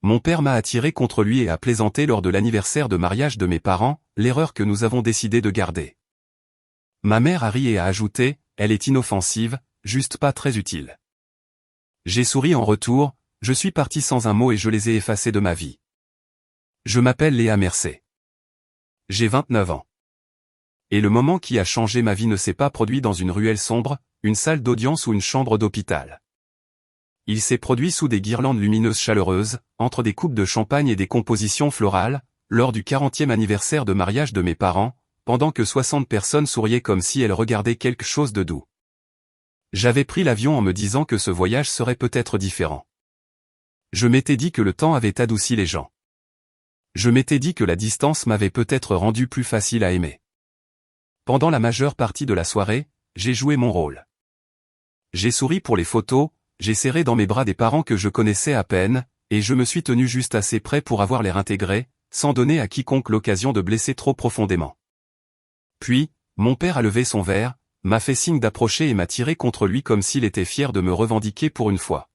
Mon père m'a attiré contre lui et a plaisanté lors de l'anniversaire de mariage de mes parents, l'erreur que nous avons décidé de garder. Ma mère a ri et a ajouté, elle est inoffensive, juste pas très utile. J'ai souri en retour, je suis parti sans un mot et je les ai effacés de ma vie. Je m'appelle Léa Mercé. J'ai 29 ans. Et le moment qui a changé ma vie ne s'est pas produit dans une ruelle sombre, une salle d'audience ou une chambre d'hôpital. Il s'est produit sous des guirlandes lumineuses chaleureuses, entre des coupes de champagne et des compositions florales, lors du 40e anniversaire de mariage de mes parents, pendant que 60 personnes souriaient comme si elles regardaient quelque chose de doux. J'avais pris l'avion en me disant que ce voyage serait peut-être différent. Je m'étais dit que le temps avait adouci les gens. Je m'étais dit que la distance m'avait peut-être rendu plus facile à aimer. Pendant la majeure partie de la soirée, j'ai joué mon rôle. J'ai souri pour les photos, j'ai serré dans mes bras des parents que je connaissais à peine, et je me suis tenu juste assez près pour avoir l'air intégré, sans donner à quiconque l'occasion de blesser trop profondément. Puis, mon père a levé son verre, m'a fait signe d'approcher et m'a tiré contre lui comme s'il était fier de me revendiquer pour une fois.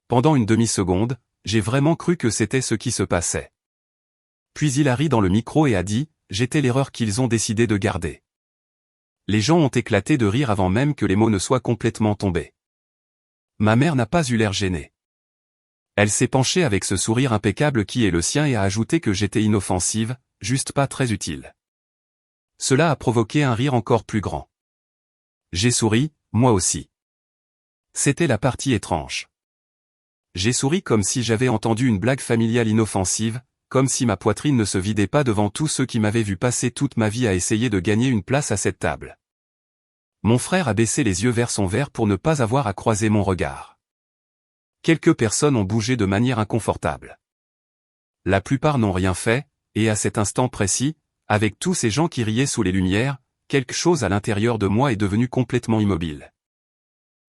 Pendant une demi-seconde, j'ai vraiment cru que c'était ce qui se passait. Puis il a ri dans le micro et a dit, j'étais l'erreur qu'ils ont décidé de garder. Les gens ont éclaté de rire avant même que les mots ne soient complètement tombés. Ma mère n'a pas eu l'air gênée. Elle s'est penchée avec ce sourire impeccable qui est le sien et a ajouté que j'étais inoffensive, juste pas très utile. Cela a provoqué un rire encore plus grand. J'ai souri, moi aussi. C'était la partie étrange. J'ai souri comme si j'avais entendu une blague familiale inoffensive, comme si ma poitrine ne se vidait pas devant tous ceux qui m'avaient vu passer toute ma vie à essayer de gagner une place à cette table. Mon frère a baissé les yeux vers son verre pour ne pas avoir à croiser mon regard. Quelques personnes ont bougé de manière inconfortable. La plupart n'ont rien fait, et à cet instant précis, avec tous ces gens qui riaient sous les lumières, quelque chose à l'intérieur de moi est devenu complètement immobile.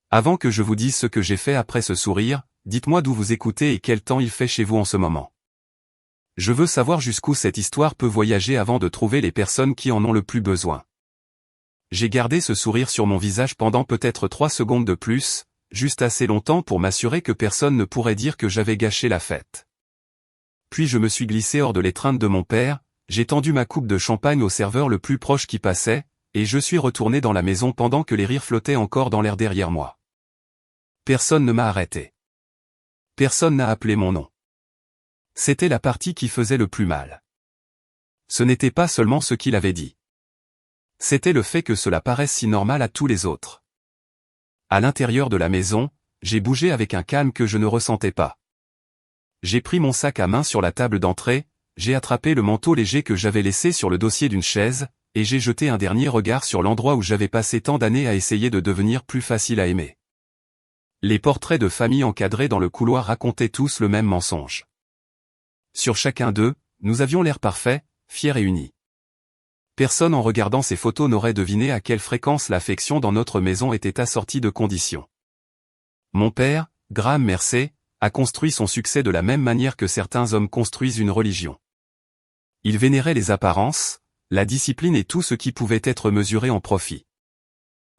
Avant que je vous dise ce que j'ai fait après ce sourire, dites-moi d'où vous écoutez et quel temps il fait chez vous en ce moment. Je veux savoir jusqu'où cette histoire peut voyager avant de trouver les personnes qui en ont le plus besoin. J'ai gardé ce sourire sur mon visage pendant peut-être 3 secondes de plus, juste assez longtemps pour m'assurer que personne ne pourrait dire que j'avais gâché la fête. Puis je me suis glissé hors de l'étreinte de mon père, j'ai tendu ma coupe de champagne au serveur le plus proche qui passait, et je suis retourné dans la maison pendant que les rires flottaient encore dans l'air derrière moi. Personne ne m'a arrêté. Personne n'a appelé mon nom. C'était la partie qui faisait le plus mal. Ce n'était pas seulement ce qu'il avait dit. C'était le fait que cela paraisse si normal à tous les autres. À l'intérieur de la maison, j'ai bougé avec un calme que je ne ressentais pas. J'ai pris mon sac à main sur la table d'entrée, j'ai attrapé le manteau léger que j'avais laissé sur le dossier d'une chaise, et j'ai jeté un dernier regard sur l'endroit où j'avais passé tant d'années à essayer de devenir plus facile à aimer. Les portraits de famille encadrés dans le couloir racontaient tous le même mensonge. Sur chacun d'eux, nous avions l'air parfait, fiers et unis. Personne en regardant ces photos n'aurait deviné à quelle fréquence l'affection dans notre maison était assortie de conditions. Mon père, Graham Mercé, a construit son succès de la même manière que certains hommes construisent une religion. Il vénérait les apparences, la discipline et tout ce qui pouvait être mesuré en profit.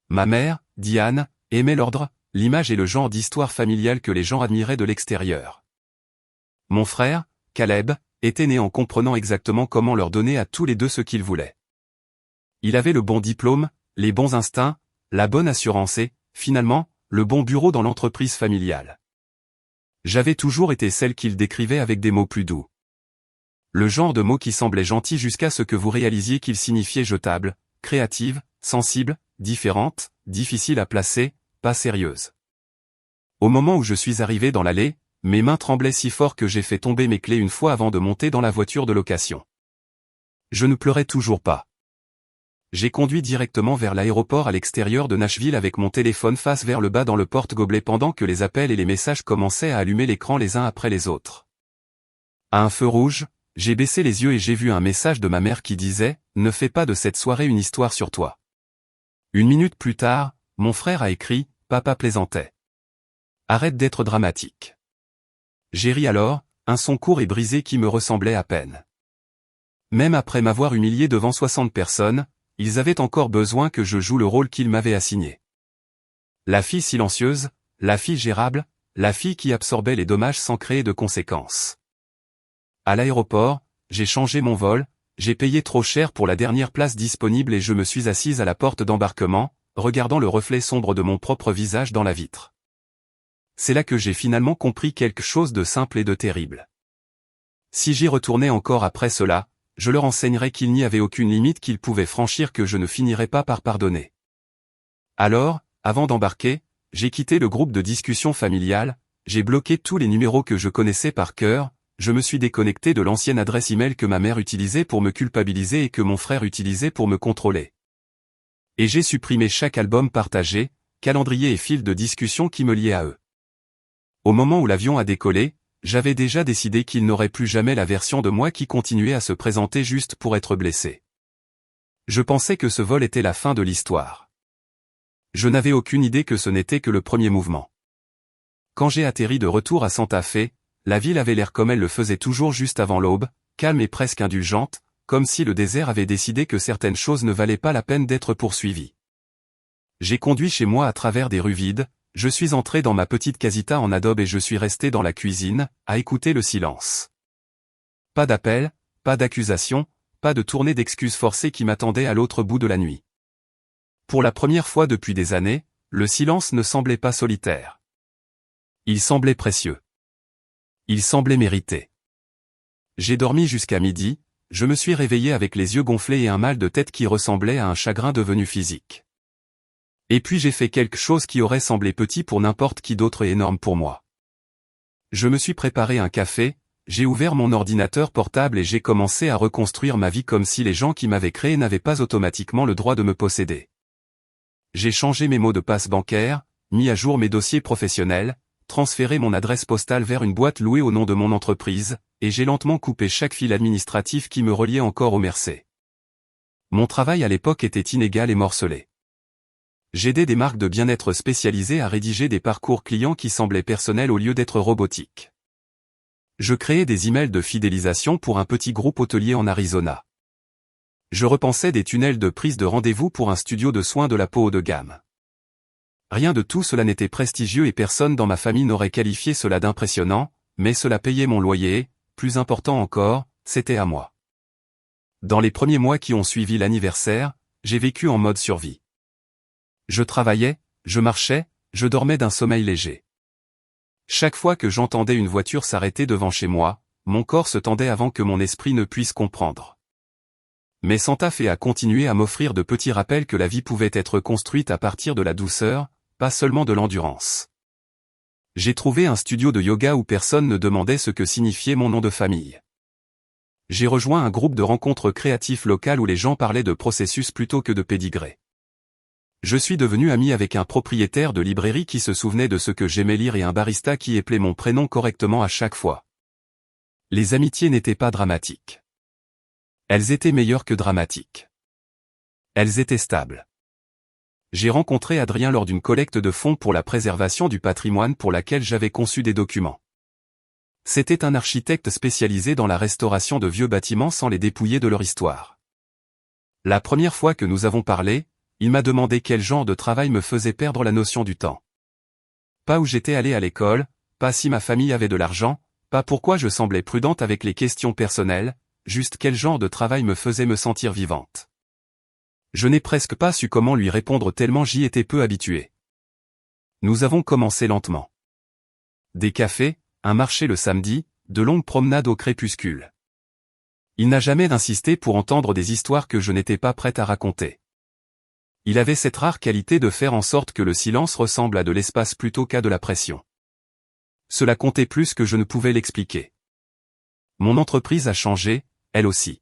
Ma mère, Diane, aimait l'ordre, l'image et le genre d'histoire familiale que les gens admiraient de l'extérieur. Mon frère, Caleb, était né en comprenant exactement comment leur donner à tous les deux ce qu'ils voulaient. Il avait le bon diplôme, les bons instincts, la bonne assurance et, finalement, le bon bureau dans l'entreprise familiale. J'avais toujours été celle qu'il décrivait avec des mots plus doux. Le genre de mots qui semblaient gentils jusqu'à ce que vous réalisiez qu'ils signifiaient jetable, créative, sensible, différente, difficile à placer, pas sérieuse. Au moment où je suis arrivé dans l'allée, mes mains tremblaient si fort que j'ai fait tomber mes clés une fois avant de monter dans la voiture de location. Je ne pleurais toujours pas. J'ai conduit directement vers l'aéroport à l'extérieur de Nashville avec mon téléphone face vers le bas dans le porte-gobelet pendant que les appels et les messages commençaient à allumer l'écran les uns après les autres. À un feu rouge, j'ai baissé les yeux et j'ai vu un message de ma mère qui disait « Ne fais pas de cette soirée une histoire sur toi ». 1 minute plus tard, mon frère a écrit « Papa plaisantait. Arrête d'être dramatique ». J'ai ri alors, un son court et brisé qui me ressemblait à peine. Même après m'avoir humilié devant 60 personnes, ils avaient encore besoin que je joue le rôle qu'ils m'avaient assigné. La fille silencieuse, la fille gérable, la fille qui absorbait les dommages sans créer de conséquences. À l'aéroport, j'ai changé mon vol, j'ai payé trop cher pour la dernière place disponible et je me suis assise à la porte d'embarquement, regardant le reflet sombre de mon propre visage dans la vitre. C'est là que j'ai finalement compris quelque chose de simple et de terrible. Si j'y retournais encore après cela, je leur enseignerais qu'il n'y avait aucune limite qu'ils pouvaient franchir que je ne finirais pas par pardonner. Alors, avant d'embarquer, j'ai quitté le groupe de discussion familiale, j'ai bloqué tous les numéros que je connaissais par cœur, je me suis déconnecté de l'ancienne adresse email que ma mère utilisait pour me culpabiliser et que mon frère utilisait pour me contrôler. Et j'ai supprimé chaque album partagé, calendrier et fil de discussion qui me liaient à eux. Au moment où l'avion a décollé, j'avais déjà décidé qu'il n'aurait plus jamais la version de moi qui continuait à se présenter juste pour être blessé. Je pensais que ce vol était la fin de l'histoire. Je n'avais aucune idée que ce n'était que le premier mouvement. Quand j'ai atterri de retour à Santa Fe, la ville avait l'air comme elle le faisait toujours juste avant l'aube, calme et presque indulgente, comme si le désert avait décidé que certaines choses ne valaient pas la peine d'être poursuivies. J'ai conduit chez moi à travers des rues vides, je suis entré dans ma petite casita en adobe et je suis resté dans la cuisine, à écouter le silence. Pas d'appel, pas d'accusation, pas de tournée d'excuses forcées qui m'attendaient à l'autre bout de la nuit. Pour la première fois depuis des années, le silence ne semblait pas solitaire. Il semblait précieux. Il semblait mérité. J'ai dormi jusqu'à midi, je me suis réveillé avec les yeux gonflés et un mal de tête qui ressemblait à un chagrin devenu physique. Et puis j'ai fait quelque chose qui aurait semblé petit pour n'importe qui d'autre et énorme pour moi. Je me suis préparé un café, j'ai ouvert mon ordinateur portable et j'ai commencé à reconstruire ma vie comme si les gens qui m'avaient créé n'avaient pas automatiquement le droit de me posséder. J'ai changé mes mots de passe bancaire, mis à jour mes dossiers professionnels, transféré mon adresse postale vers une boîte louée au nom de mon entreprise, et j'ai lentement coupé chaque fil administratif qui me reliait encore au Mercé. Mon travail à l'époque était inégal et morcelé. J'aidais des marques de bien-être spécialisées à rédiger des parcours clients qui semblaient personnels au lieu d'être robotiques. Je créais des emails de fidélisation pour un petit groupe hôtelier en Arizona. Je repensais des tunnels de prise de rendez-vous pour un studio de soins de la peau haut de gamme. Rien de tout cela n'était prestigieux et personne dans ma famille n'aurait qualifié cela d'impressionnant, mais cela payait mon loyer et, plus important encore, c'était à moi. Dans les premiers mois qui ont suivi l'anniversaire, j'ai vécu en mode survie. Je travaillais, je marchais, je dormais d'un sommeil léger. Chaque fois que j'entendais une voiture s'arrêter devant chez moi, mon corps se tendait avant que mon esprit ne puisse comprendre. Mais Santa Fe a continué à m'offrir de petits rappels que la vie pouvait être construite à partir de la douceur, pas seulement de l'endurance. J'ai trouvé un studio de yoga où personne ne demandait ce que signifiait mon nom de famille. J'ai rejoint un groupe de rencontres créatifs locales où les gens parlaient de processus plutôt que de pédigré. Je suis devenu ami avec un propriétaire de librairie qui se souvenait de ce que j'aimais lire et un barista qui appelait mon prénom correctement à chaque fois. Les amitiés n'étaient pas dramatiques. Elles étaient meilleures que dramatiques. Elles étaient stables. J'ai rencontré Adrien lors d'une collecte de fonds pour la préservation du patrimoine pour laquelle j'avais conçu des documents. C'était un architecte spécialisé dans la restauration de vieux bâtiments sans les dépouiller de leur histoire. La première fois que nous avons parlé, il m'a demandé quel genre de travail me faisait perdre la notion du temps. Pas où j'étais allé à l'école, pas si ma famille avait de l'argent, pas pourquoi je semblais prudente avec les questions personnelles, juste quel genre de travail me faisait me sentir vivante. Je n'ai presque pas su comment lui répondre tellement j'y étais peu habitué. Nous avons commencé lentement. Des cafés, un marché le samedi, de longues promenades au crépuscule. Il n'a jamais insisté pour entendre des histoires que je n'étais pas prête à raconter. Il avait cette rare qualité de faire en sorte que le silence ressemble à de l'espace plutôt qu'à de la pression. Cela comptait plus que je ne pouvais l'expliquer. Mon entreprise a changé, elle aussi.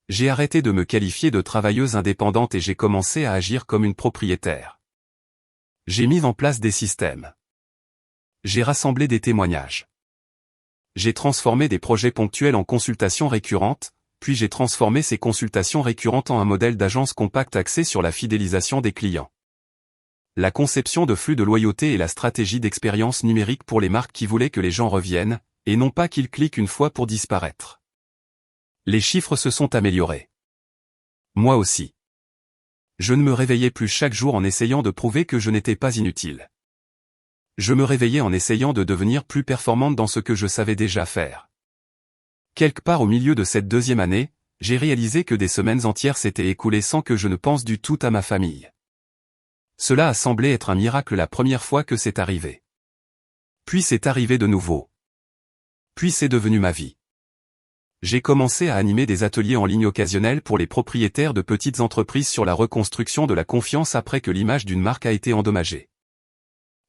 J'ai arrêté de me qualifier de travailleuse indépendante et j'ai commencé à agir comme une propriétaire. J'ai mis en place des systèmes. J'ai rassemblé des témoignages. J'ai transformé des projets ponctuels en consultations récurrentes, puis j'ai transformé ces consultations récurrentes en un modèle d'agence compacte axé sur la fidélisation des clients. La conception de flux de loyauté et la stratégie d'expérience numérique pour les marques qui voulaient que les gens reviennent, et non pas qu'ils cliquent une fois pour disparaître. Les chiffres se sont améliorés. Moi aussi. Je ne me réveillais plus chaque jour en essayant de prouver que je n'étais pas inutile. Je me réveillais en essayant de devenir plus performante dans ce que je savais déjà faire. Quelque part au milieu de cette deuxième année, j'ai réalisé que des semaines entières s'étaient écoulées sans que je ne pense du tout à ma famille. Cela a semblé être un miracle la première fois que c'est arrivé. Puis c'est arrivé de nouveau. Puis c'est devenu ma vie. J'ai commencé à animer des ateliers en ligne occasionnels pour les propriétaires de petites entreprises sur la reconstruction de la confiance après que l'image d'une marque a été endommagée.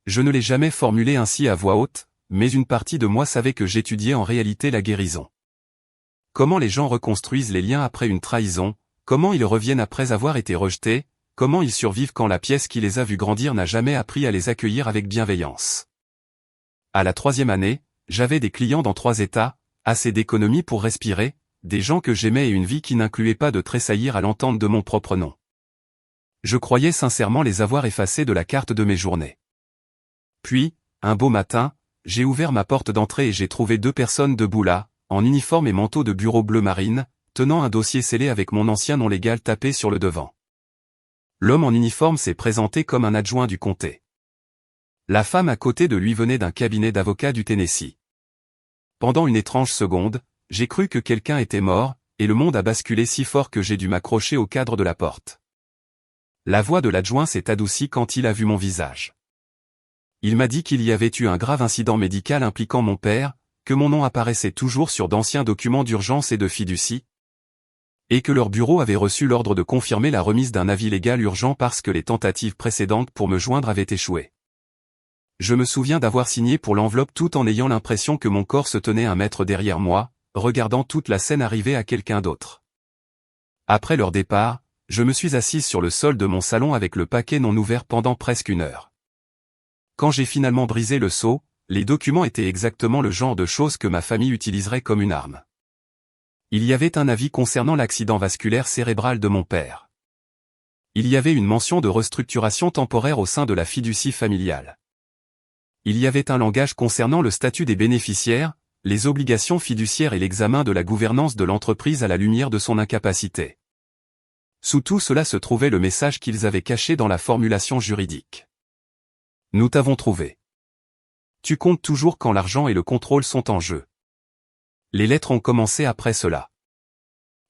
Je ne l'ai jamais formulé ainsi à voix haute, mais une partie de moi savait que j'étudiais en réalité la guérison. Comment les gens reconstruisent les liens après une trahison, comment ils reviennent après avoir été rejetés, comment ils survivent quand la pièce qui les a vus grandir n'a jamais appris à les accueillir avec bienveillance. À la 3e année, j'avais des clients dans 3 États, assez d'économie pour respirer, des gens que j'aimais et une vie qui n'incluait pas de tressaillir à l'entente de mon propre nom. Je croyais sincèrement les avoir effacés de la carte de mes journées. Puis, un beau matin, j'ai ouvert ma porte d'entrée et j'ai trouvé 2 personnes debout là, en uniforme et manteau de bureau bleu marine, tenant un dossier scellé avec mon ancien nom légal tapé sur le devant. L'homme en uniforme s'est présenté comme un adjoint du comté. La femme à côté de lui venait d'un cabinet d'avocats du Tennessee. Pendant une étrange seconde, j'ai cru que quelqu'un était mort, et le monde a basculé si fort que j'ai dû m'accrocher au cadre de la porte. La voix de l'adjoint s'est adoucie quand il a vu mon visage. Il m'a dit qu'il y avait eu un grave incident médical impliquant mon père, que mon nom apparaissait toujours sur d'anciens documents d'urgence et de fiducie, et que leur bureau avait reçu l'ordre de confirmer la remise d'un avis légal urgent parce que les tentatives précédentes pour me joindre avaient échoué. Je me souviens d'avoir signé pour l'enveloppe tout en ayant l'impression que mon corps se tenait 1 mètre derrière moi, regardant toute la scène arriver à quelqu'un d'autre. Après leur départ, je me suis assise sur le sol de mon salon avec le paquet non ouvert pendant presque 1 heure. Quand j'ai finalement brisé le sceau, les documents étaient exactement le genre de choses que ma famille utiliserait comme une arme. Il y avait un avis concernant l'accident vasculaire cérébral de mon père. Il y avait une mention de restructuration temporaire au sein de la fiducie familiale. Il y avait un langage concernant le statut des bénéficiaires, les obligations fiduciaires et l'examen de la gouvernance de l'entreprise à la lumière de son incapacité. Sous tout cela se trouvait le message qu'ils avaient caché dans la formulation juridique. Nous t'avons trouvé. Tu comptes toujours quand l'argent et le contrôle sont en jeu. Les lettres ont commencé après cela.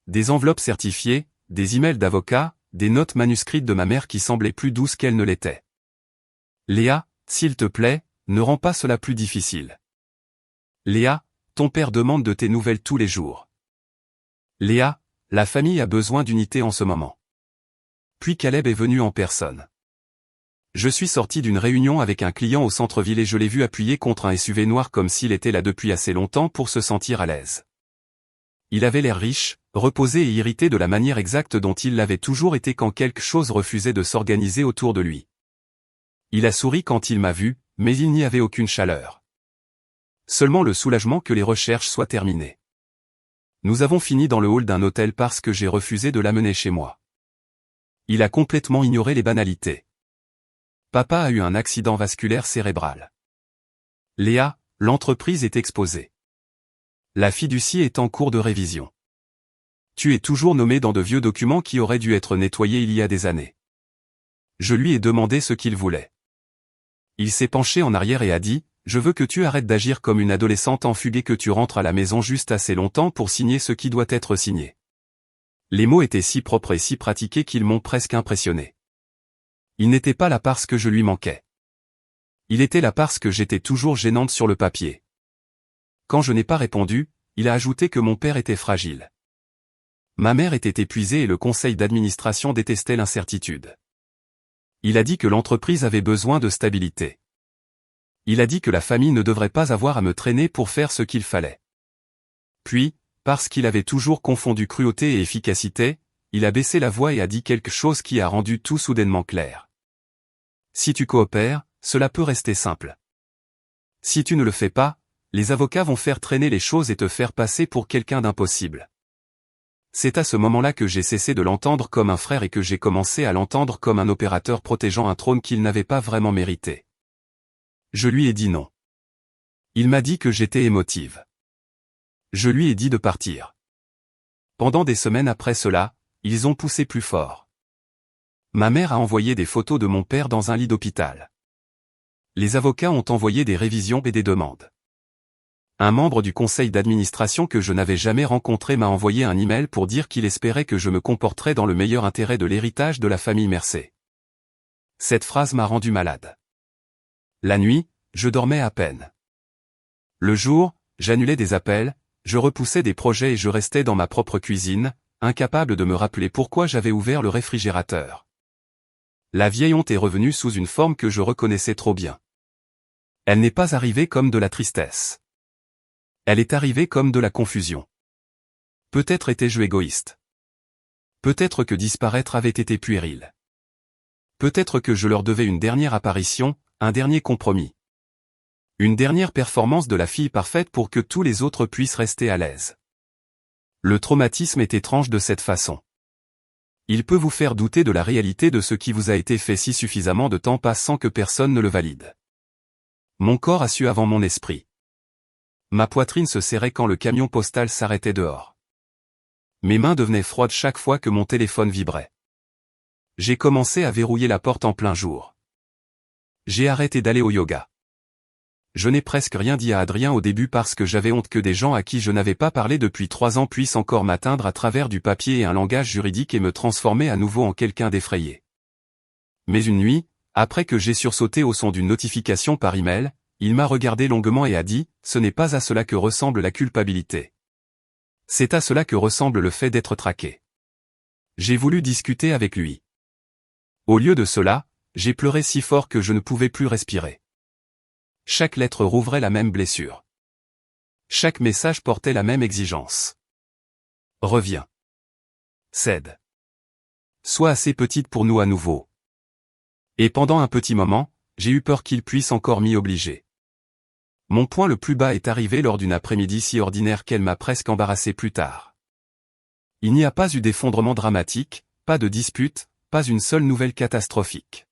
Des enveloppes certifiées, des emails d'avocats, des notes manuscrites de ma mère qui semblaient plus douces qu'elles ne l'étaient. Léa, s'il te plaît, ne rends pas cela plus difficile. Léa, ton père demande de tes nouvelles tous les jours. Léa, la famille a besoin d'unité en ce moment. Puis Caleb est venu en personne. Je suis sorti d'une réunion avec un client au centre-ville et je l'ai vu appuyé contre un SUV noir comme s'il était là depuis assez longtemps pour se sentir à l'aise. Il avait l'air riche, reposé et irrité de la manière exacte dont il l'avait toujours été quand quelque chose refusait de s'organiser autour de lui. Il a souri quand il m'a vu, mais il n'y avait aucune chaleur. Seulement le soulagement que les recherches soient terminées. Nous avons fini dans le hall d'un hôtel parce que j'ai refusé de l'amener chez moi. Il a complètement ignoré les banalités. Papa a eu un accident vasculaire cérébral. Léa, l'entreprise est exposée. La fiducie est en cours de révision. Tu es toujours nommé dans de vieux documents qui auraient dû être nettoyés il y a des années. Je lui ai demandé ce qu'il voulait. Il s'est penché en arrière et a dit, « Je veux que tu arrêtes d'agir comme une adolescente enfuguée que tu rentres à la maison juste assez longtemps pour signer ce qui doit être signé. » Les mots étaient si propres et si pratiqués qu'ils m'ont presque impressionné. Il n'était pas là parce que je lui manquais. Il était là parce que j'étais toujours gênante sur le papier. Quand je n'ai pas répondu, il a ajouté que mon père était fragile. Ma mère était épuisée et le conseil d'administration détestait l'incertitude. Il a dit que l'entreprise avait besoin de stabilité. Il a dit que la famille ne devrait pas avoir à me traîner pour faire ce qu'il fallait. Puis, parce qu'il avait toujours confondu cruauté et efficacité, il a baissé la voix et a dit quelque chose qui a rendu tout soudainement clair. Si tu coopères, cela peut rester simple. Si tu ne le fais pas, les avocats vont faire traîner les choses et te faire passer pour quelqu'un d'impossible. C'est à ce moment-là que j'ai cessé de l'entendre comme un frère et que j'ai commencé à l'entendre comme un opérateur protégeant un trône qu'il n'avait pas vraiment mérité. Je lui ai dit non. Il m'a dit que j'étais émotive. Je lui ai dit de partir. Pendant des semaines après cela, ils ont poussé plus fort. Ma mère a envoyé des photos de mon père dans un lit d'hôpital. Les avocats ont envoyé des révisions et des demandes. Un membre du conseil d'administration que je n'avais jamais rencontré m'a envoyé un email pour dire qu'il espérait que je me comporterais dans le meilleur intérêt de l'héritage de la famille Mercé. Cette phrase m'a rendu malade. La nuit, je dormais à peine. Le jour, j'annulais des appels, je repoussais des projets et je restais dans ma propre cuisine, incapable de me rappeler pourquoi j'avais ouvert le réfrigérateur. La vieille honte est revenue sous une forme que je reconnaissais trop bien. Elle n'est pas arrivée comme de la tristesse. Elle est arrivée comme de la confusion. Peut-être étais-je égoïste. Peut-être que disparaître avait été puéril. Peut-être que je leur devais une dernière apparition, un dernier compromis. Une dernière performance de la fille parfaite pour que tous les autres puissent rester à l'aise. Le traumatisme est étrange de cette façon. Il peut vous faire douter de la réalité de ce qui vous a été fait si suffisamment de temps passe sans que personne ne le valide. Mon corps a su avant mon esprit. Ma poitrine se serrait quand le camion postal s'arrêtait dehors. Mes mains devenaient froides chaque fois que mon téléphone vibrait. J'ai commencé à verrouiller la porte en plein jour. J'ai arrêté d'aller au yoga. Je n'ai presque rien dit à Adrien au début parce que j'avais honte que des gens à qui je n'avais pas parlé depuis 3 ans puissent encore m'atteindre à travers du papier et un langage juridique et me transformer à nouveau en quelqu'un d'effrayé. Mais une nuit, après que j'ai sursauté au son d'une notification par email, il m'a regardé longuement et a dit « Ce n'est pas à cela que ressemble la culpabilité. C'est à cela que ressemble le fait d'être traqué. » J'ai voulu discuter avec lui. Au lieu de cela, j'ai pleuré si fort que je ne pouvais plus respirer. Chaque lettre rouvrait la même blessure. Chaque message portait la même exigence. Reviens. Cède. Sois assez petite pour nous à nouveau. Et pendant un petit moment, j'ai eu peur qu'il puisse encore m'y obliger. Mon point le plus bas est arrivé lors d'une après-midi si ordinaire qu'elle m'a presque embarrassé plus tard. Il n'y a pas eu d'effondrement dramatique, pas de dispute, pas une seule nouvelle catastrophique.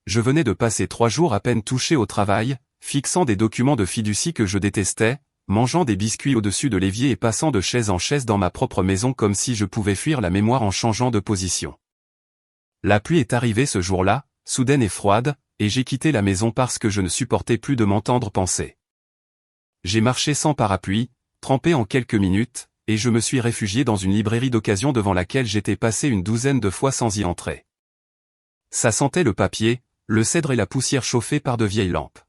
Je venais de passer 3 jours à peine touchés au travail, fixant des documents de fiducie que je détestais, mangeant des biscuits au-dessus de l'évier et passant de chaise en chaise dans ma propre maison comme si je pouvais fuir la mémoire en changeant de position. La pluie est arrivée ce jour-là, soudaine et froide, et j'ai quitté la maison parce que je ne supportais plus de m'entendre penser. J'ai marché sans parapluie, trempé en quelques minutes, et je me suis réfugié dans une librairie d'occasion devant laquelle j'étais passé une douzaine de fois sans y entrer. Ça sentait le papier, le cèdre et la poussière chauffée par de vieilles lampes.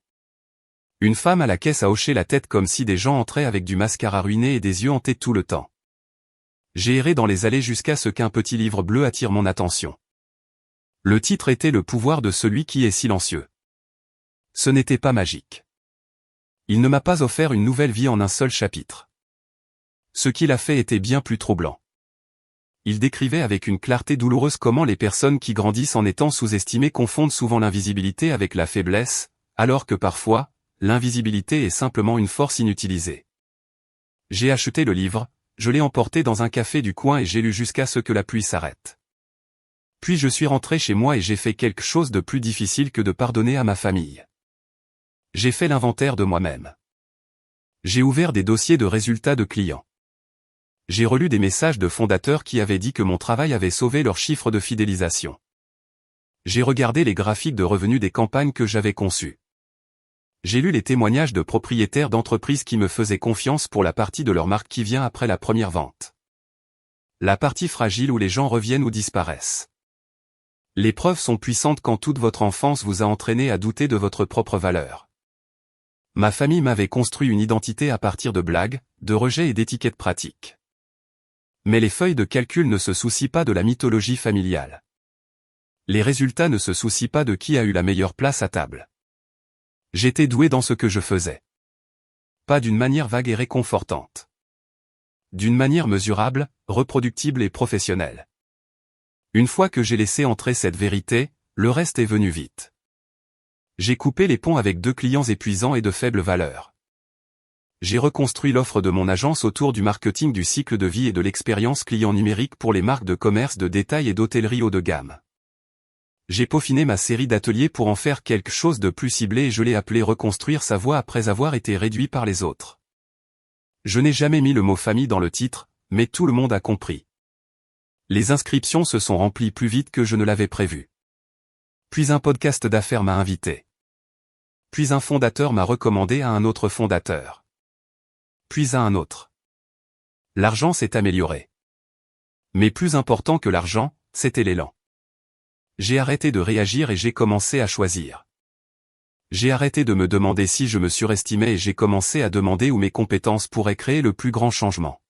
Une femme à la caisse a hoché la tête comme si des gens entraient avec du mascara ruiné et des yeux hantés tout le temps. J'ai erré dans les allées jusqu'à ce qu'un petit livre bleu attire mon attention. Le titre était Le pouvoir de celui qui est silencieux. Ce n'était pas magique. Il ne m'a pas offert une nouvelle vie en un seul chapitre. Ce qu'il a fait était bien plus troublant. Il décrivait avec une clarté douloureuse comment les personnes qui grandissent en étant sous-estimées confondent souvent l'invisibilité avec la faiblesse, alors que parfois, l'invisibilité est simplement une force inutilisée. J'ai acheté le livre, je l'ai emporté dans un café du coin et j'ai lu jusqu'à ce que la pluie s'arrête. Puis je suis rentré chez moi et j'ai fait quelque chose de plus difficile que de pardonner à ma famille. J'ai fait l'inventaire de moi-même. J'ai ouvert des dossiers de résultats de clients. J'ai relu des messages de fondateurs qui avaient dit que mon travail avait sauvé leur chiffre de fidélisation. J'ai regardé les graphiques de revenus des campagnes que j'avais conçues. J'ai lu les témoignages de propriétaires d'entreprises qui me faisaient confiance pour la partie de leur marque qui vient après la première vente. La partie fragile où les gens reviennent ou disparaissent. Les preuves sont puissantes quand toute votre enfance vous a entraîné à douter de votre propre valeur. Ma famille m'avait construit une identité à partir de blagues, de rejets et d'étiquettes pratiques. Mais les feuilles de calcul ne se soucient pas de la mythologie familiale. Les résultats ne se soucient pas de qui a eu la meilleure place à table. J'étais doué dans ce que je faisais. Pas d'une manière vague et réconfortante. D'une manière mesurable, reproductible et professionnelle. Une fois que j'ai laissé entrer cette vérité, le reste est venu vite. J'ai coupé les ponts avec 2 clients épuisants et de faible valeur. J'ai reconstruit l'offre de mon agence autour du marketing du cycle de vie et de l'expérience client numérique pour les marques de commerce de détail et d'hôtellerie haut de gamme. J'ai peaufiné ma série d'ateliers pour en faire quelque chose de plus ciblé et je l'ai appelé Reconstruire sa voix après avoir été réduit par les autres. Je n'ai jamais mis le mot famille dans le titre, mais tout le monde a compris. Les inscriptions se sont remplies plus vite que je ne l'avais prévu. Puis un podcast d'affaires m'a invité. Puis un fondateur m'a recommandé à un autre fondateur. Puis à un autre. L'argent s'est amélioré. Mais plus important que l'argent, c'était l'élan. J'ai arrêté de réagir et j'ai commencé à choisir. J'ai arrêté de me demander si je me surestimais et j'ai commencé à demander où mes compétences pourraient créer le plus grand changement.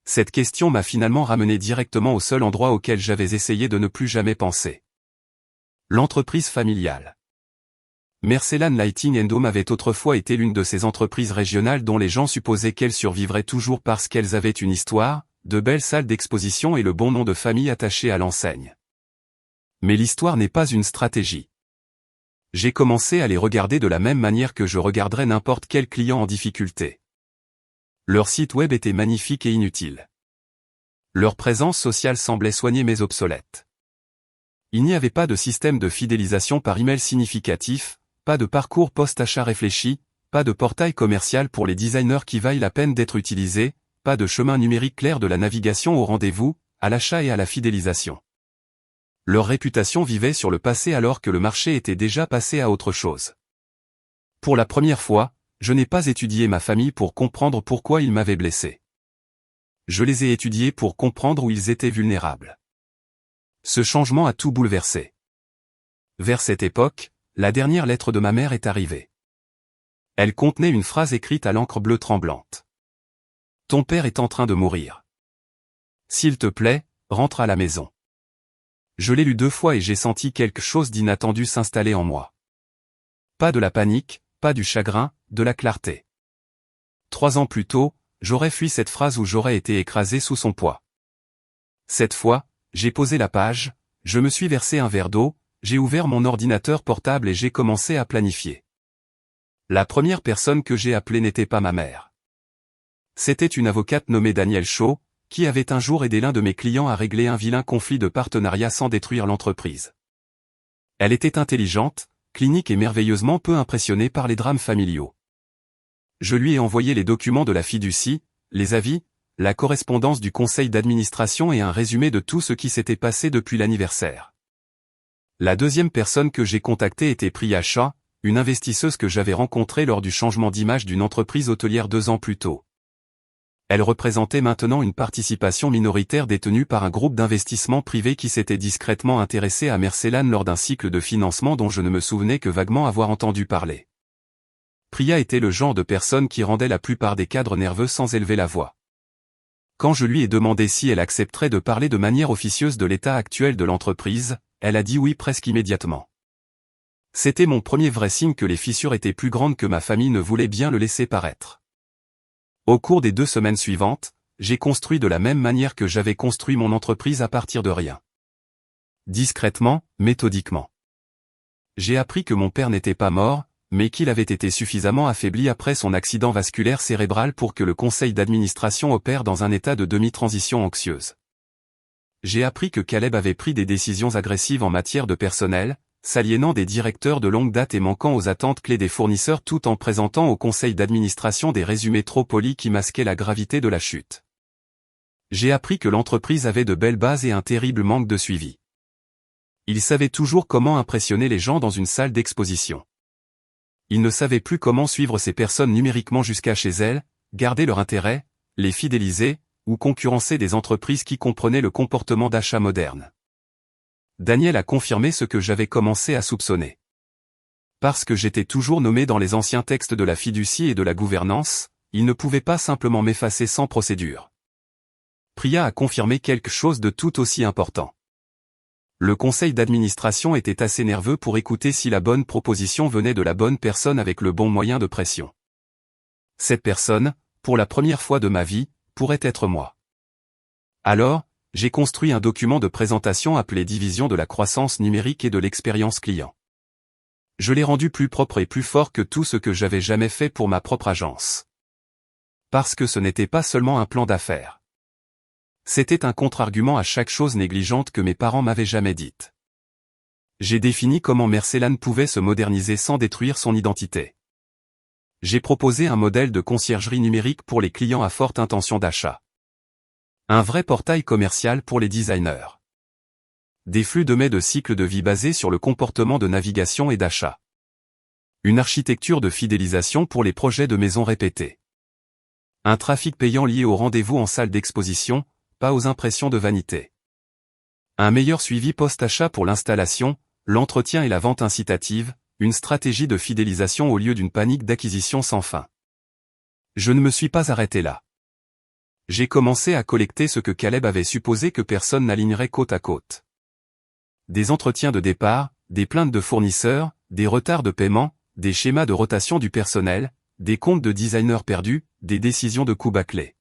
Cette question m'a finalement ramené directement au seul endroit auquel j'avais essayé de ne plus jamais penser. L'entreprise familiale. Mercelan Lighting & Home avait autrefois été l'une de ces entreprises régionales dont les gens supposaient qu'elles survivraient toujours parce qu'elles avaient une histoire, de belles salles d'exposition et le bon nom de famille attaché à l'enseigne. Mais l'histoire n'est pas une stratégie. J'ai commencé à les regarder de la même manière que je regarderais n'importe quel client en difficulté. Leur site web était magnifique et inutile. Leur présence sociale semblait soigner mes obsolètes. Il n'y avait pas de système de fidélisation par email significatif, pas de parcours post-achat réfléchi, pas de portail commercial pour les designers qui vaillent la peine d'être utilisés, pas de chemin numérique clair de la navigation au rendez-vous, à l'achat et à la fidélisation. Leur réputation vivait sur le passé alors que le marché était déjà passé à autre chose. Pour la première fois, je n'ai pas étudié ma famille pour comprendre pourquoi ils m'avaient blessé. Je les ai étudiés pour comprendre où ils étaient vulnérables. Ce changement a tout bouleversé. Vers cette époque, la dernière lettre de ma mère est arrivée. Elle contenait une phrase écrite à l'encre bleue tremblante. « Ton père est en train de mourir. S'il te plaît, rentre à la maison. » Je l'ai lu 2 fois et j'ai senti quelque chose d'inattendu s'installer en moi. Pas de la panique, pas du chagrin, de la clarté. 3 ans plus tôt, j'aurais fui cette phrase où j'aurais été écrasé sous son poids. Cette fois, j'ai posé la page, je me suis versé un verre d'eau, j'ai ouvert mon ordinateur portable et j'ai commencé à planifier. La première personne que j'ai appelée n'était pas ma mère. C'était une avocate nommée Danielle Shaw, qui avait un jour aidé l'un de mes clients à régler un vilain conflit de partenariat sans détruire l'entreprise. Elle était intelligente, clinique et merveilleusement peu impressionnée par les drames familiaux. Je lui ai envoyé les documents de la fiducie, les avis, la correspondance du conseil d'administration et un résumé de tout ce qui s'était passé depuis l'anniversaire. La deuxième personne que j'ai contactée était Priya Shah, une investisseuse que j'avais rencontrée lors du changement d'image d'une entreprise hôtelière 2 ans plus tôt. Elle représentait maintenant une participation minoritaire détenue par un groupe d'investissement privé qui s'était discrètement intéressé à Mercelan lors d'un cycle de financement dont je ne me souvenais que vaguement avoir entendu parler. Priya était le genre de personne qui rendait la plupart des cadres nerveux sans élever la voix. Quand je lui ai demandé si elle accepterait de parler de manière officieuse de l'état actuel de l'entreprise, elle a dit oui presque immédiatement. C'était mon premier vrai signe que les fissures étaient plus grandes que ma famille ne voulait bien le laisser paraître. Au cours des 2 semaines suivantes, j'ai construit de la même manière que j'avais construit mon entreprise à partir de rien. Discrètement, méthodiquement. J'ai appris que mon père n'était pas mort, mais qu'il avait été suffisamment affaibli après son accident vasculaire cérébral pour que le conseil d'administration opère dans un état de demi-transition anxieuse. J'ai appris que Caleb avait pris des décisions agressives en matière de personnel, s'aliénant des directeurs de longue date et manquant aux attentes clés des fournisseurs tout en présentant au conseil d'administration des résumés trop polis qui masquaient la gravité de la chute. J'ai appris que l'entreprise avait de belles bases et un terrible manque de suivi. Il savait toujours comment impressionner les gens dans une salle d'exposition. Il ne savait plus comment suivre ces personnes numériquement jusqu'à chez elles, garder leur intérêt, les fidéliser, ou concurrencer des entreprises qui comprenaient le comportement d'achat moderne. Daniel a confirmé ce que j'avais commencé à soupçonner. Parce que j'étais toujours nommé dans les anciens textes de la fiducie et de la gouvernance, il ne pouvait pas simplement m'effacer sans procédure. Priya a confirmé quelque chose de tout aussi important. Le conseil d'administration était assez nerveux pour écouter si la bonne proposition venait de la bonne personne avec le bon moyen de pression. Cette personne, pour la première fois de ma vie, pourrait être moi. Alors, j'ai construit un document de présentation appelé Division de la croissance numérique et de l'expérience client. Je l'ai rendu plus propre et plus fort que tout ce que j'avais jamais fait pour ma propre agence. Parce que ce n'était pas seulement un plan d'affaires. C'était un contre-argument à chaque chose négligente que mes parents m'avaient jamais dite. J'ai défini comment Mercelan pouvait se moderniser sans détruire son identité. J'ai proposé un modèle de conciergerie numérique pour les clients à forte intention d'achat. Un vrai portail commercial pour les designers. Des flux de cycle de vie basés sur le comportement de navigation et d'achat. Une architecture de fidélisation pour les projets de maisons répétés. Un trafic payant lié au rendez-vous en salle d'exposition, pas aux impressions de vanité. Un meilleur suivi post-achat pour l'installation, l'entretien et la vente incitative, une stratégie de fidélisation au lieu d'une panique d'acquisition sans fin. Je ne me suis pas arrêté là. J'ai commencé à collecter ce que Caleb avait supposé que personne n'alignerait côte à côte. Des entretiens de départ, des plaintes de fournisseurs, des retards de paiement, des schémas de rotation du personnel, des comptes de designers perdus, des décisions de coups bâclés.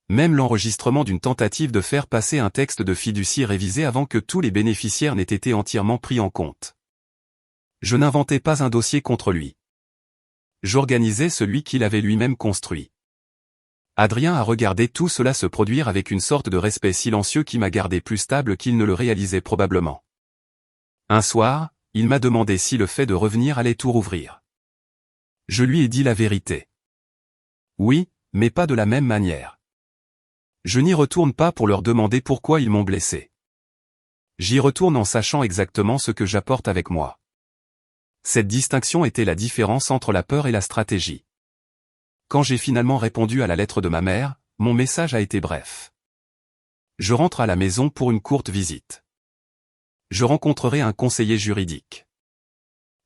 Même l'enregistrement d'une tentative de faire passer un texte de fiducie révisé avant que tous les bénéficiaires n'aient été entièrement pris en compte. Je n'inventais pas un dossier contre lui. J'organisais celui qu'il avait lui-même construit. Adrien a regardé tout cela se produire avec une sorte de respect silencieux qui m'a gardé plus stable qu'il ne le réalisait probablement. Un soir, il m'a demandé si le fait de revenir allait tout rouvrir. Je lui ai dit la vérité. Oui, mais pas de la même manière. Je n'y retourne pas pour leur demander pourquoi ils m'ont blessé. J'y retourne en sachant exactement ce que j'apporte avec moi. Cette distinction était la différence entre la peur et la stratégie. Quand j'ai finalement répondu à la lettre de ma mère, mon message a été bref. Je rentre à la maison pour une courte visite. Je rencontrerai un conseiller juridique.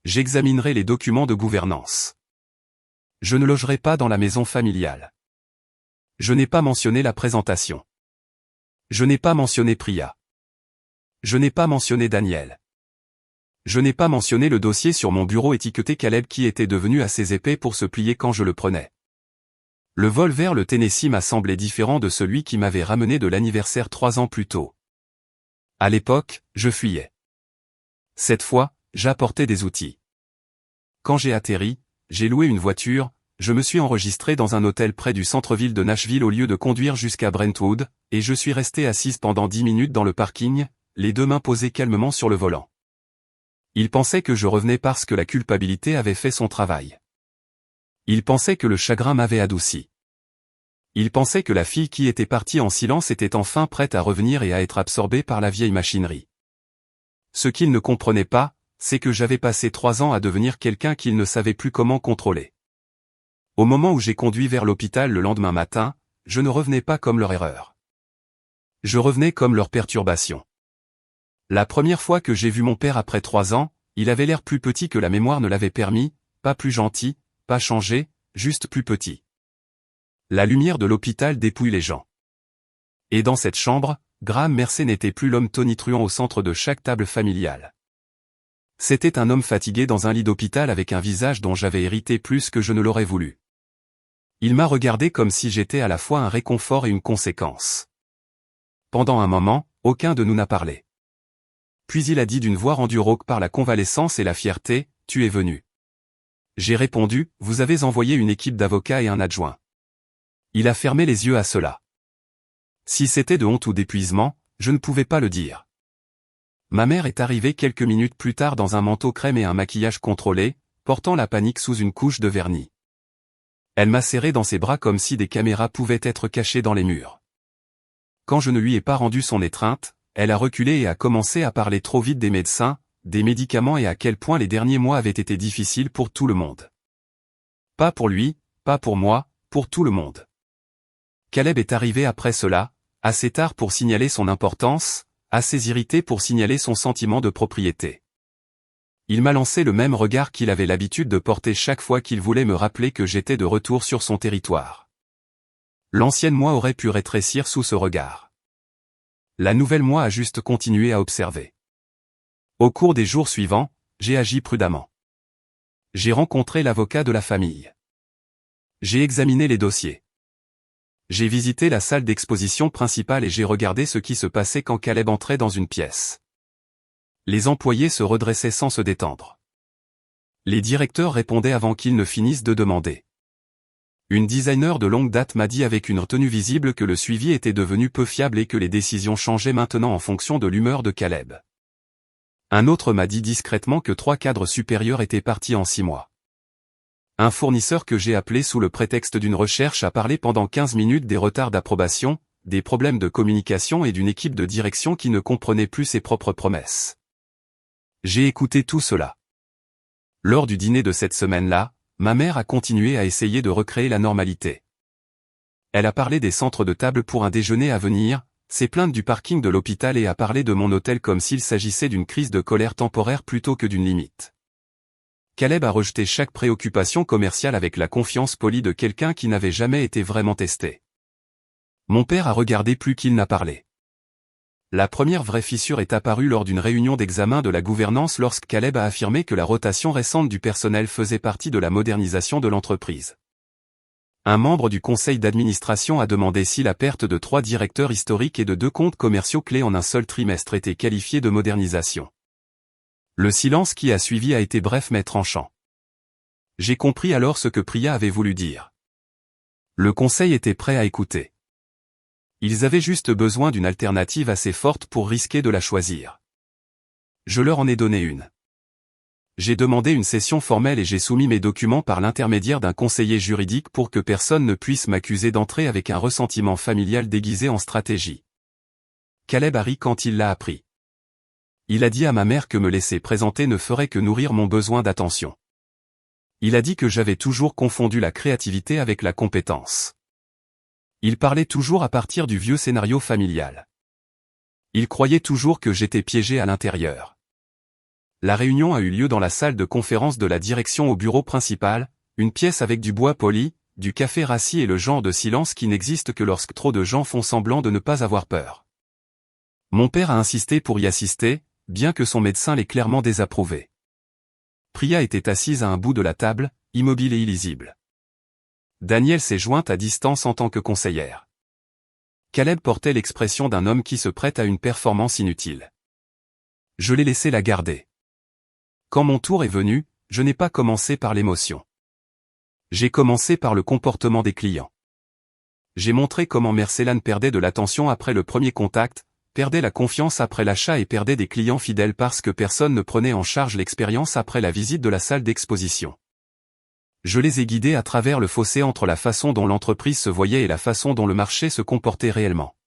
J'examinerai les documents de gouvernance. Je ne logerai pas dans la maison familiale. Je n'ai pas mentionné la présentation. Je n'ai pas mentionné Priya. Je n'ai pas mentionné Daniel. Je n'ai pas mentionné le dossier sur mon bureau étiqueté Caleb qui était devenu assez épais pour se plier quand je le prenais. Le vol vers le Tennessee m'a semblé différent de celui qui m'avait ramené de l'anniversaire 3 ans plus tôt. À l'époque, je fuyais. Cette fois, j'apportais des outils. Quand j'ai atterri, j'ai loué une voiture, je me suis enregistré dans un hôtel près du centre-ville de Nashville au lieu de conduire jusqu'à Brentwood, et je suis resté assise pendant 10 minutes dans le parking, les deux mains posées calmement sur le volant. Il pensait que je revenais parce que la culpabilité avait fait son travail. Il pensait que le chagrin m'avait adouci. Il pensait que la fille qui était partie en silence était enfin prête à revenir et à être absorbée par la vieille machinerie. Ce qu'il ne comprenait pas, c'est que j'avais passé 3 ans à devenir quelqu'un qu'il ne savait plus comment contrôler. Au moment où j'ai conduit vers l'hôpital le lendemain matin, je ne revenais pas comme leur erreur. Je revenais comme leur perturbation. La première fois que j'ai vu mon père après 3 ans, il avait l'air plus petit que la mémoire ne l'avait permis, pas plus gentil, pas changé, juste plus petit. La lumière de l'hôpital dépouille les gens. Et dans cette chambre, Graham Mercer n'était plus l'homme tonitruant au centre de chaque table familiale. C'était un homme fatigué dans un lit d'hôpital avec un visage dont j'avais hérité plus que je ne l'aurais voulu. Il m'a regardé comme si j'étais à la fois un réconfort et une conséquence. Pendant un moment, aucun de nous n'a parlé. Puis il a dit d'une voix rendue rauque par la convalescence et la fierté, « Tu es venu. » J'ai répondu, « Vous avez envoyé une équipe d'avocats et un adjoint. » Il a fermé les yeux à cela. Si c'était de honte ou d'épuisement, je ne pouvais pas le dire. Ma mère est arrivée quelques minutes plus tard dans un manteau crème et un maquillage contrôlé, portant la panique sous une couche de vernis. Elle m'a serré dans ses bras comme si des caméras pouvaient être cachées dans les murs. Quand je ne lui ai pas rendu son étreinte, elle a reculé et a commencé à parler trop vite des médecins, des médicaments et à quel point les derniers mois avaient été difficiles pour tout le monde. Pas pour lui, pas pour moi, pour tout le monde. Caleb est arrivé après cela, assez tard pour signaler son importance, assez irrité pour signaler son sentiment de propriété. Il m'a lancé le même regard qu'il avait l'habitude de porter chaque fois qu'il voulait me rappeler que j'étais de retour sur son territoire. L'ancienne moi aurait pu rétrécir sous ce regard. La nouvelle moi a juste continué à observer. Au cours des jours suivants, j'ai agi prudemment. J'ai rencontré l'avocat de la famille. J'ai examiné les dossiers. J'ai visité la salle d'exposition principale et j'ai regardé ce qui se passait quand Caleb entrait dans une pièce. Les employés se redressaient sans se détendre. Les directeurs répondaient avant qu'ils ne finissent de demander. Une designer de longue date m'a dit avec une retenue visible que le suivi était devenu peu fiable et que les décisions changeaient maintenant en fonction de l'humeur de Caleb. Un autre m'a dit discrètement que 3 cadres supérieurs étaient partis en 6 mois. Un fournisseur que j'ai appelé sous le prétexte d'une recherche a parlé pendant 15 minutes des retards d'approbation, des problèmes de communication et d'une équipe de direction qui ne comprenait plus ses propres promesses. J'ai écouté tout cela. Lors du dîner de cette semaine-là, ma mère a continué à essayer de recréer la normalité. Elle a parlé des centres de table pour un déjeuner à venir, s'est plainte du parking de l'hôpital et a parlé de mon hôtel comme s'il s'agissait d'une crise de colère temporaire plutôt que d'une limite. Caleb a rejeté chaque préoccupation commerciale avec la confiance polie de quelqu'un qui n'avait jamais été vraiment testé. Mon père a regardé plus qu'il n'a parlé. La première vraie fissure est apparue lors d'une réunion d'examen de la gouvernance lorsque Caleb a affirmé que la rotation récente du personnel faisait partie de la modernisation de l'entreprise. Un membre du conseil d'administration a demandé si la perte de 3 directeurs historiques et de 2 comptes commerciaux clés en un seul trimestre était qualifiée de modernisation. Le silence qui a suivi a été bref mais tranchant. J'ai compris alors ce que Priya avait voulu dire. Le conseil était prêt à écouter. Ils avaient juste besoin d'une alternative assez forte pour risquer de la choisir. Je leur en ai donné une. J'ai demandé une session formelle et j'ai soumis mes documents par l'intermédiaire d'un conseiller juridique pour que personne ne puisse m'accuser d'entrer avec un ressentiment familial déguisé en stratégie. Caleb a ri quand il l'a appris. Il a dit à ma mère que me laisser présenter ne ferait que nourrir mon besoin d'attention. Il a dit que j'avais toujours confondu la créativité avec la compétence. Il parlait toujours à partir du vieux scénario familial. Il croyait toujours que j'étais piégé à l'intérieur. La réunion a eu lieu dans la salle de conférence de la direction au bureau principal, une pièce avec du bois poli, du café rassis et le genre de silence qui n'existe que lorsque trop de gens font semblant de ne pas avoir peur. Mon père a insisté pour y assister, bien que son médecin l'ait clairement désapprouvé. Priya était assise à un bout de la table, immobile et illisible. Danielle s'est jointe à distance en tant que conseillère. Caleb portait l'expression d'un homme qui se prête à une performance inutile. Je l'ai laissé la garder. Quand mon tour est venu, je n'ai pas commencé par l'émotion. J'ai commencé par le comportement des clients. J'ai montré comment Mercelan perdait de l'attention après le premier contact, perdait la confiance après l'achat et perdait des clients fidèles parce que personne ne prenait en charge l'expérience après la visite de la salle d'exposition. Je les ai guidés à travers le fossé entre la façon dont l'entreprise se voyait et la façon dont le marché se comportait réellement.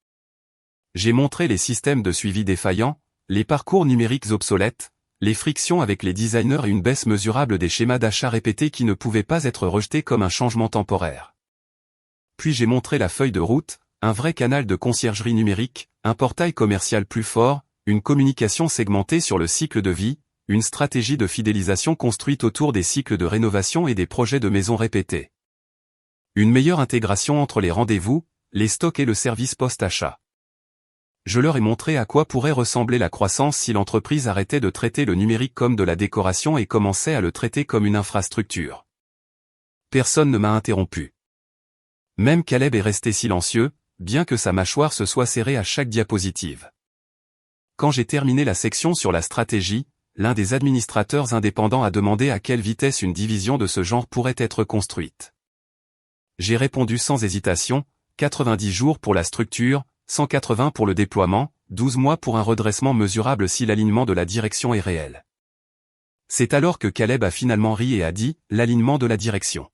J'ai montré les systèmes de suivi défaillants, les parcours numériques obsolètes, les frictions avec les designers et une baisse mesurable des schémas d'achat répétés qui ne pouvaient pas être rejetés comme un changement temporaire. Puis j'ai montré la feuille de route, un vrai canal de conciergerie numérique, un portail commercial plus fort, une communication segmentée sur le cycle de vie, une stratégie de fidélisation construite autour des cycles de rénovation et des projets de maison répétés. Une meilleure intégration entre les rendez-vous, les stocks et le service post-achat. Je leur ai montré à quoi pourrait ressembler la croissance si l'entreprise arrêtait de traiter le numérique comme de la décoration et commençait à le traiter comme une infrastructure. Personne ne m'a interrompu. Même Caleb est resté silencieux, bien que sa mâchoire se soit serrée à chaque diapositive. Quand j'ai terminé la section sur la stratégie, l'un des administrateurs indépendants a demandé à quelle vitesse une division de ce genre pourrait être construite. J'ai répondu sans hésitation, 90 jours pour la structure, 180 pour le déploiement, 12 mois pour un redressement mesurable si l'alignement de la direction est réel. C'est alors que Caleb a finalement ri et a dit « l'alignement de la direction ».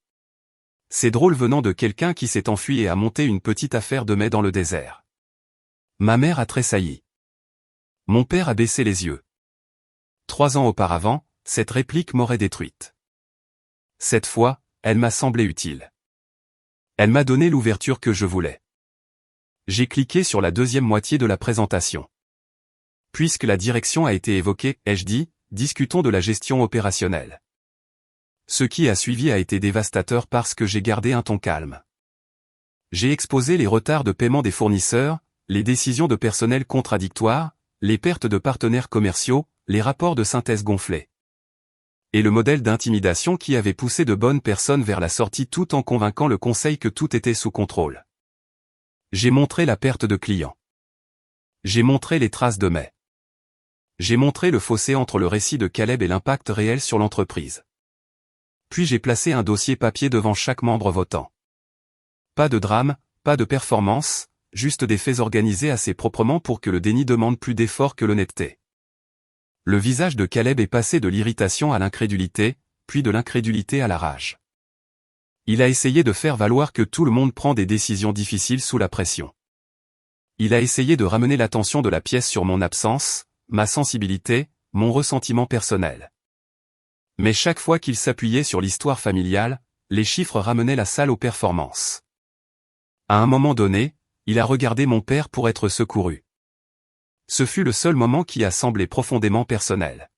C'est drôle venant de quelqu'un qui s'est enfui et a monté une petite affaire de mai dans le désert. Ma mère a tressailli. Mon père a baissé les yeux. 3 ans auparavant, cette réplique m'aurait détruite. Cette fois, elle m'a semblé utile. Elle m'a donné l'ouverture que je voulais. J'ai cliqué sur la deuxième moitié de la présentation. Puisque la direction a été évoquée, ai-je dit, discutons de la gestion opérationnelle. Ce qui a suivi a été dévastateur parce que j'ai gardé un ton calme. J'ai exposé les retards de paiement des fournisseurs, les décisions de personnel contradictoires, les pertes de partenaires commerciaux, les rapports de synthèse gonflés. Et le modèle d'intimidation qui avait poussé de bonnes personnes vers la sortie tout en convainquant le conseil que tout était sous contrôle. J'ai montré la perte de clients. J'ai montré les traces de mai. J'ai montré le fossé entre le récit de Caleb et l'impact réel sur l'entreprise. Puis j'ai placé un dossier papier devant chaque membre votant. Pas de drame, pas de performance, juste des faits organisés assez proprement pour que le déni demande plus d'efforts que l'honnêteté. Le visage de Caleb est passé de l'irritation à l'incrédulité, puis de l'incrédulité à la rage. Il a essayé de faire valoir que tout le monde prend des décisions difficiles sous la pression. Il a essayé de ramener l'attention de la pièce sur mon absence, ma sensibilité, mon ressentiment personnel. Mais chaque fois qu'il s'appuyait sur l'histoire familiale, les chiffres ramenaient la salle aux performances. À un moment donné, il a regardé mon père pour être secouru. Ce fut le seul moment qui a semblé profondément personnel.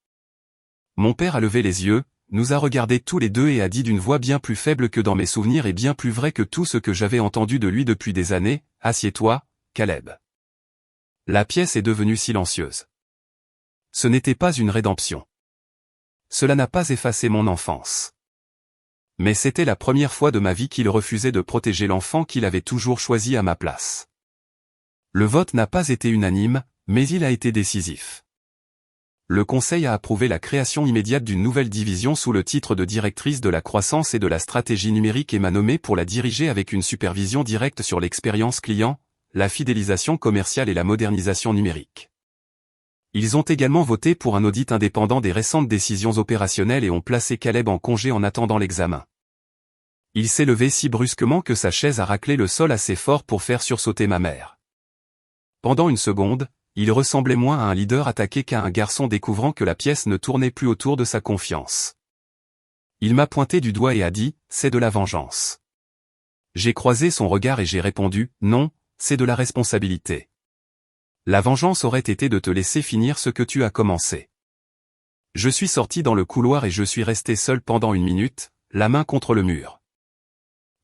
Mon père a levé les yeux, nous a regardés tous les deux et a dit d'une voix bien plus faible que dans mes souvenirs et bien plus vrai que tout ce que j'avais entendu de lui depuis des années, « Assieds-toi, Caleb. » La pièce est devenue silencieuse. Ce n'était pas une rédemption. Cela n'a pas effacé mon enfance. Mais c'était la première fois de ma vie qu'il refusait de protéger l'enfant qu'il avait toujours choisi à ma place. Le vote n'a pas été unanime, mais il a été décisif. Le Conseil a approuvé la création immédiate d'une nouvelle division sous le titre de directrice de la croissance et de la stratégie numérique et m'a nommé pour la diriger avec une supervision directe sur l'expérience client, la fidélisation commerciale et la modernisation numérique. Ils ont également voté pour un audit indépendant des récentes décisions opérationnelles et ont placé Caleb en congé en attendant l'examen. Il s'est levé si brusquement que sa chaise a raclé le sol assez fort pour faire sursauter ma mère. Pendant une seconde, il ressemblait moins à un leader attaqué qu'à un garçon découvrant que la pièce ne tournait plus autour de sa confiance. Il m'a pointé du doigt et a dit, « C'est de la vengeance. » J'ai croisé son regard et j'ai répondu, « Non, c'est de la responsabilité. La vengeance aurait été de te laisser finir ce que tu as commencé. » Je suis sorti dans le couloir et je suis resté seul pendant une minute, la main contre le mur.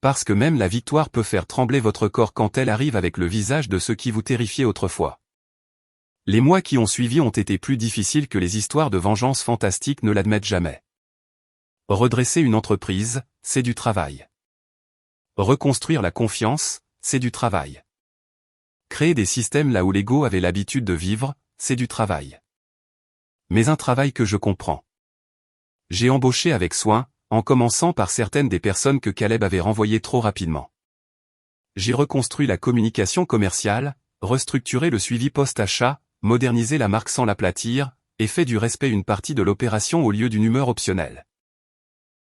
Parce que même la victoire peut faire trembler votre corps quand elle arrive avec le visage de ceux qui vous terrifiaient autrefois. Les mois qui ont suivi ont été plus difficiles que les histoires de vengeance fantastiques ne l'admettent jamais. Redresser une entreprise, c'est du travail. Reconstruire la confiance, c'est du travail. Créer des systèmes là où l'ego avait l'habitude de vivre, c'est du travail. Mais un travail que je comprends. J'ai embauché avec soin, en commençant par certaines des personnes que Caleb avait renvoyées trop rapidement. J'ai reconstruit la communication commerciale, restructuré le suivi post-achat, modernisé la marque sans l'aplatir, et fait du respect une partie de l'opération au lieu d'une humeur optionnelle.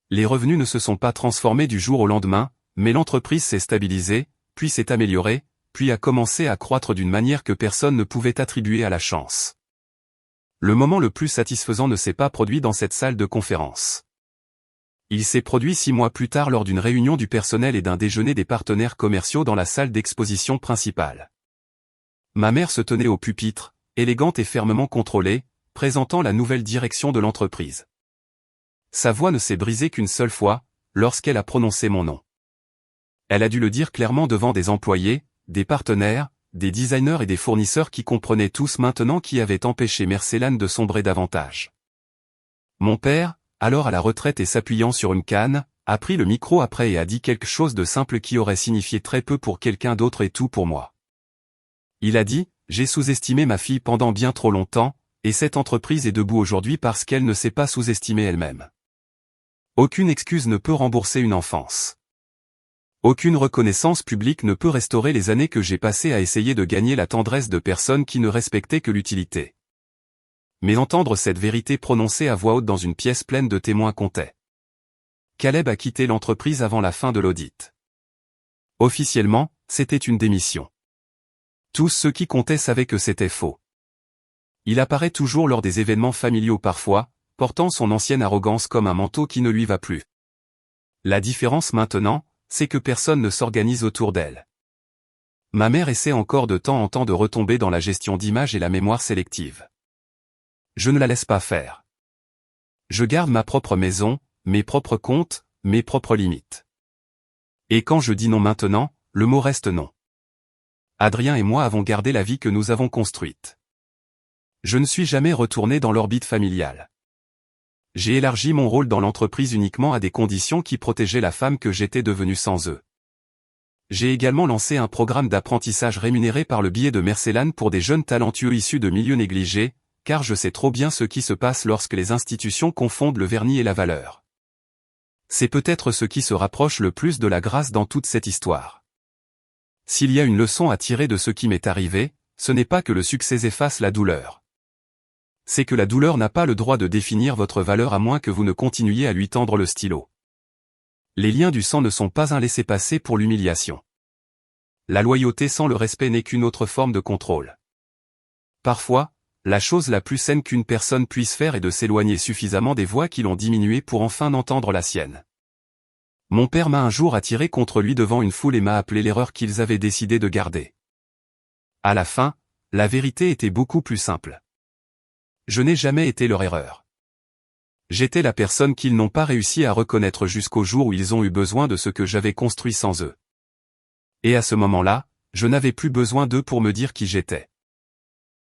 Les revenus ne se sont pas transformés du jour au lendemain, mais l'entreprise s'est stabilisée, puis s'est améliorée, puis a commencé à croître d'une manière que personne ne pouvait attribuer à la chance. Le moment le plus satisfaisant ne s'est pas produit dans cette salle de conférence. Il s'est produit 6 mois plus tard lors d'une réunion du personnel et d'un déjeuner des partenaires commerciaux dans la salle d'exposition principale. Ma mère se tenait au pupitre, élégante et fermement contrôlée, présentant la nouvelle direction de l'entreprise. Sa voix ne s'est brisée qu'une seule fois, lorsqu'elle a prononcé mon nom. Elle a dû le dire clairement devant des employés, des partenaires, des designers et des fournisseurs qui comprenaient tous maintenant qui avait empêché Mercellane de sombrer davantage. Mon père, alors à la retraite et s'appuyant sur une canne, a pris le micro après et a dit quelque chose de simple qui aurait signifié très peu pour quelqu'un d'autre et tout pour moi. Il a dit, « J'ai sous-estimé ma fille pendant bien trop longtemps, et cette entreprise est debout aujourd'hui parce qu'elle ne s'est pas sous-estimée elle-même. Aucune excuse ne peut rembourser une enfance. Aucune reconnaissance publique ne peut restaurer les années que j'ai passées à essayer de gagner la tendresse de personnes qui ne respectaient que l'utilité. » Mais entendre cette vérité prononcée à voix haute dans une pièce pleine de témoins comptait. Caleb a quitté l'entreprise avant la fin de l'audit. Officiellement, c'était une démission. Tous ceux qui comptaient savaient que c'était faux. Il apparaît toujours lors des événements familiaux parfois, portant son ancienne arrogance comme un manteau qui ne lui va plus. La différence maintenant, c'est que personne ne s'organise autour d'elle. Ma mère essaie encore de temps en temps de retomber dans la gestion d'image et la mémoire sélective. Je ne la laisse pas faire. Je garde ma propre maison, mes propres comptes, mes propres limites. Et quand je dis non maintenant, le mot reste non. Adrien et moi avons gardé la vie que nous avons construite. Je ne suis jamais retourné dans l'orbite familiale. J'ai élargi mon rôle dans l'entreprise uniquement à des conditions qui protégeaient la femme que j'étais devenue sans eux. J'ai également lancé un programme d'apprentissage rémunéré par le biais de Mercellane pour des jeunes talentueux issus de milieux négligés, car je sais trop bien ce qui se passe lorsque les institutions confondent le vernis et la valeur. C'est peut-être ce qui se rapproche le plus de la grâce dans toute cette histoire. S'il y a une leçon à tirer de ce qui m'est arrivé, ce n'est pas que le succès efface la douleur. C'est que la douleur n'a pas le droit de définir votre valeur à moins que vous ne continuiez à lui tendre le stylo. Les liens du sang ne sont pas un laissez-passer pour l'humiliation. La loyauté sans le respect n'est qu'une autre forme de contrôle. Parfois, la chose la plus saine qu'une personne puisse faire est de s'éloigner suffisamment des voix qui l'ont diminué pour enfin n'entendre la sienne. Mon père m'a un jour attiré contre lui devant une foule et m'a appelé l'erreur qu'ils avaient décidé de garder. À la fin, la vérité était beaucoup plus simple. Je n'ai jamais été leur erreur. J'étais la personne qu'ils n'ont pas réussi à reconnaître jusqu'au jour où ils ont eu besoin de ce que j'avais construit sans eux. Et à ce moment-là, je n'avais plus besoin d'eux pour me dire qui j'étais.